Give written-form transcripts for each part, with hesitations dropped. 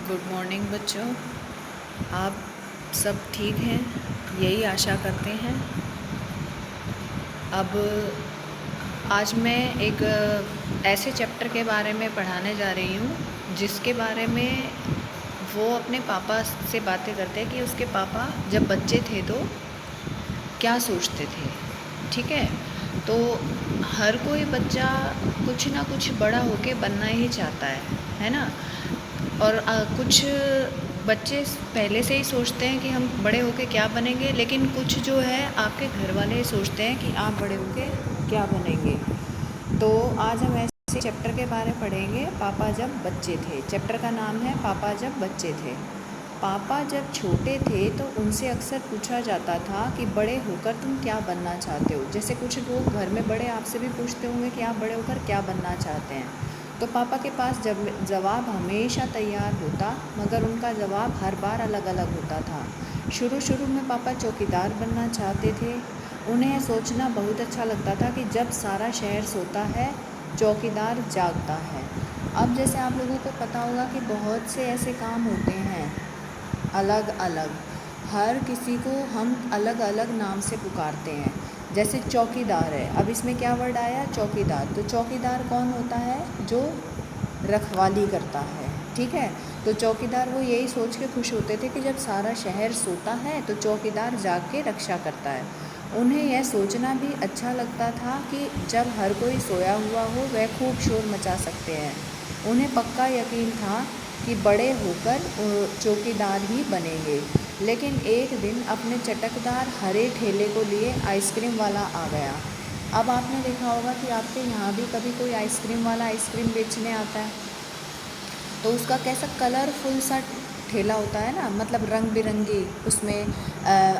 Good morning बच्चों। आप सब ठीक हैं, यही आशा करते हैं। अब आज मैं एक ऐसे चैप्टर के बारे में पढ़ाने जा रही हूँ जिसके बारे में वो अपने पापा से बातें करते हैं कि उसके पापा जब बच्चे थे तो क्या सोचते थे। ठीक है, तो हर कोई बच्चा कुछ ना कुछ बड़ा होके बनना ही चाहता है ना। और कुछ बच्चे पहले से ही सोचते हैं कि हम बड़े होके क्या बनेंगे, लेकिन कुछ जो है आपके घर वाले सोचते हैं कि आप बड़े होके क्या बनेंगे। तो आज हम ऐसे चैप्टर के बारे में पढ़ेंगे, पापा जब बच्चे थे। चैप्टर का नाम है पापा जब बच्चे थे। पापा जब छोटे थे तो उनसे अक्सर पूछा जाता था कि बड़े होकर तुम क्या बनना चाहते हो। जैसे कुछ लोग घर में बड़े आपसे भी पूछते होंगे कि आप बड़े होकर क्या बनना चाहते हैं। तो पापा के पास जब जवाब हमेशा तैयार होता, मगर उनका जवाब हर बार अलग अलग होता था। शुरू में पापा चौकीदार बनना चाहते थे। उन्हें सोचना बहुत अच्छा लगता था कि जब सारा शहर सोता है, चौकीदार जागता है। अब जैसे आप लोगों को पता होगा कि बहुत से ऐसे काम होते हैं अलग अलग, हर किसी को हम अलग अलग नाम से पुकारते हैं। जैसे चौकीदार है, अब इसमें क्या वर्ड आया, चौकीदार। तो चौकीदार कौन होता है, जो रखवाली करता है। ठीक है, तो चौकीदार वो यही सोच के खुश होते थे कि जब सारा शहर सोता है तो चौकीदार जाग के रक्षा करता है। उन्हें यह सोचना भी अच्छा लगता था कि जब हर कोई सोया हुआ हो वह खूब शोर मचा सकते हैं। उन्हें पक्का यकीन था कि बड़े होकर चौकीदार ही बनेंगे। लेकिन एक दिन अपने चटकदार हरे ठेले को लिए आइसक्रीम वाला आ गया। अब आपने देखा होगा कि आपके यहाँ भी कभी कोई आइसक्रीम वाला आइसक्रीम बेचने आता है, तो उसका कैसा कलरफुल सा ठेला होता है ना, मतलब रंग बिरंगी उसमें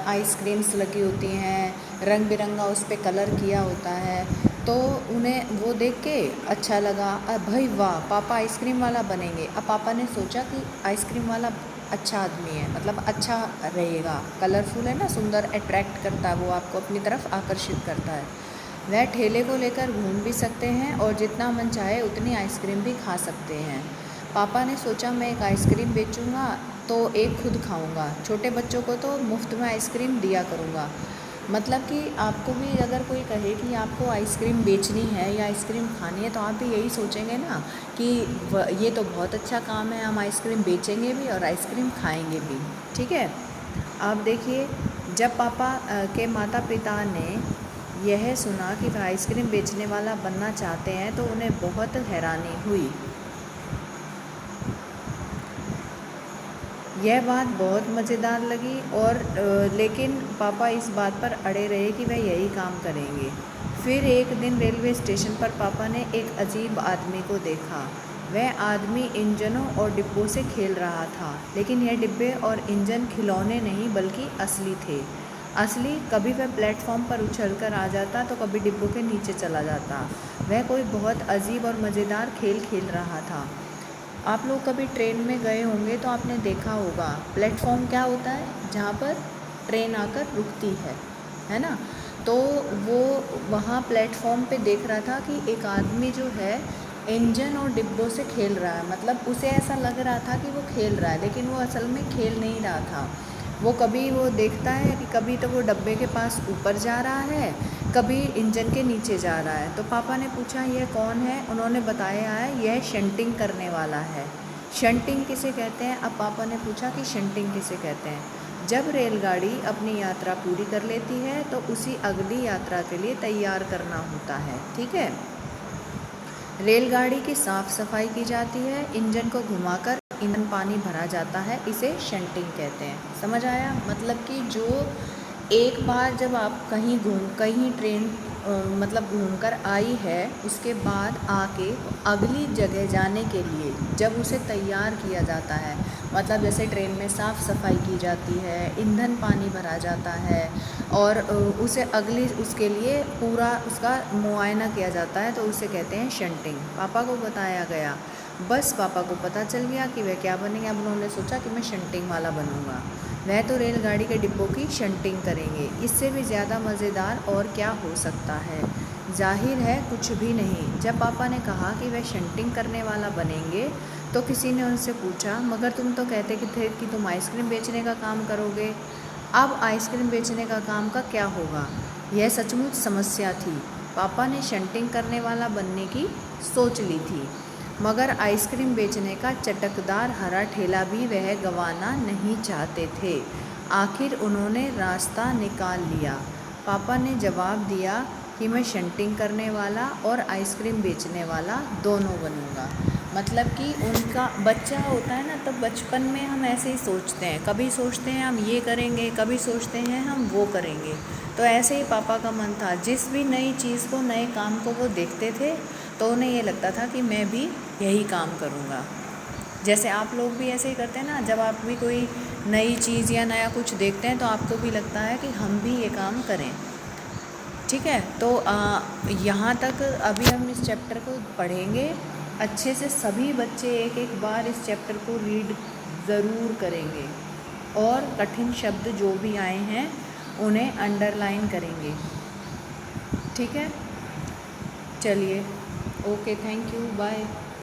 आइसक्रीम्स लगी होती हैं, रंग बिरंगा उस पर कलर किया होता है। तो उन्हें वो देख के अच्छा लगा, भाई वाह पापा आइसक्रीम वाला बनेंगे। अब पापा ने सोचा कि आइसक्रीम वाला अच्छा आदमी है, मतलब अच्छा रहेगा, कलरफुल है ना, सुंदर, अट्रैक्ट करता है, वो आपको अपनी तरफ आकर्षित करता है। वह ठेले को लेकर घूम भी सकते हैं और जितना मन चाहे उतनी आइसक्रीम भी खा सकते हैं। पापा ने सोचा मैं एक आइसक्रीम बेचूंगा तो एक खुद खाऊंगा, छोटे बच्चों को तो मुफ्त में आइसक्रीम दिया करूंगा। मतलब कि आपको भी अगर कोई कहे कि आपको आइसक्रीम बेचनी है या आइसक्रीम खानी है, तो आप भी यही सोचेंगे ना कि ये तो बहुत अच्छा काम है, हम आइसक्रीम बेचेंगे भी और आइसक्रीम खाएंगे भी। ठीक है, आप देखिए, जब पापा के माता पिता ने यह सुना कि वह आइसक्रीम बेचने वाला बनना चाहते हैं तो उन्हें बहुत हैरानी हुई। यह बात बहुत मज़ेदार लगी और लेकिन पापा इस बात पर अड़े रहे कि वह यही काम करेंगे। फिर एक दिन रेलवे स्टेशन पर पापा ने एक अजीब आदमी को देखा। वह आदमी इंजनों और डिब्बों से खेल रहा था, लेकिन यह डिब्बे और इंजन खिलौने नहीं बल्कि असली थे। असली, कभी वह प्लेटफॉर्म पर उछलकर आ जाता तो कभी डिब्बों के नीचे चला जाता। वह कोई बहुत अजीब और मज़ेदार खेल खेल रहा था। आप लोग कभी ट्रेन में गए होंगे तो आपने देखा होगा, प्लेटफॉर्म क्या होता है, जहाँ पर ट्रेन आकर रुकती है ना। तो वो वहाँ प्लेटफॉर्म पे देख रहा था कि एक आदमी जो है इंजन और डिब्बों से खेल रहा है। मतलब उसे ऐसा लग रहा था कि वो खेल रहा है, लेकिन वो असल में खेल नहीं रहा था। वो कभी वो देखता है कि कभी तो वो डब्बे के पास ऊपर जा रहा है, कभी इंजन के नीचे जा रहा है। तो पापा ने पूछा यह कौन है, उन्होंने बताया है यह शंटिंग करने वाला है। शंटिंग किसे कहते हैं, अब पापा ने पूछा कि शंटिंग किसे कहते हैं। जब रेलगाड़ी अपनी यात्रा पूरी कर लेती है तो उसी अगली यात्रा के लिए तैयार करना होता है। ठीक है, रेलगाड़ी की साफ सफाई की जाती है, इंजन को घुमाकर ईंधन पानी भरा जाता है, इसे शंटिंग कहते हैं। समझ आया, मतलब कि जो एक बार जब आप कहीं ट्रेन मतलब घूमकर आई है, उसके बाद आके अगली जगह जाने के लिए जब उसे तैयार किया जाता है, मतलब जैसे ट्रेन में साफ़ सफाई की जाती है, ईंधन पानी भरा जाता है और उसे अगली उसके लिए पूरा उसका मुआयना किया जाता है, तो उसे कहते हैं शंटिंग। पापा को बताया गया, बस पापा को पता चल गया कि वह क्या बनेंगे। अब उन्होंने सोचा कि मैं शंटिंग वाला बनूंगा। वह तो रेलगाड़ी के डिब्बों की शंटिंग करेंगे, इससे भी ज़्यादा मज़ेदार और क्या हो सकता है। जाहिर है कुछ भी नहीं। जब पापा ने कहा कि वह शंटिंग करने वाला बनेंगे तो किसी ने उनसे पूछा, मगर तुम तो कहते कि थे कि तुम आइसक्रीम बेचने का काम करोगे, अब आइसक्रीम बेचने का काम का क्या होगा। यह सचमुच समस्या थी। पापा ने शंटिंग करने वाला बनने की सोच ली थी, मगर आइसक्रीम बेचने का चटकदार हरा ठेला भी वह गंवाना नहीं चाहते थे। आखिर उन्होंने रास्ता निकाल लिया। पापा ने जवाब दिया कि मैं शंटिंग करने वाला और आइसक्रीम बेचने वाला दोनों बनूंगा। मतलब कि उनका बच्चा होता है ना, तो बचपन में हम ऐसे ही सोचते हैं, कभी सोचते हैं हम ये करेंगे, कभी सोचते हैं हम वो करेंगे। तो ऐसे ही पापा का मन था, जिस भी नई चीज़ को, नए काम को वो देखते थे तो उन्हें ये लगता था कि मैं भी यही काम करूँगा। जैसे आप लोग भी ऐसे ही करते हैं ना, जब आप भी कोई नई चीज़ या नया कुछ देखते हैं तो आपको भी लगता है कि हम भी ये काम करें। ठीक है, तो यहाँ तक अभी हम इस चैप्टर को पढ़ेंगे अच्छे से। सभी बच्चे एक एक बार इस चैप्टर को रीड ज़रूर करेंगे और कठिन शब्द जो भी आए हैं उन्हें अंडरलाइन करेंगे। ठीक है, चलिए, ओके, थैंक यू, बाय।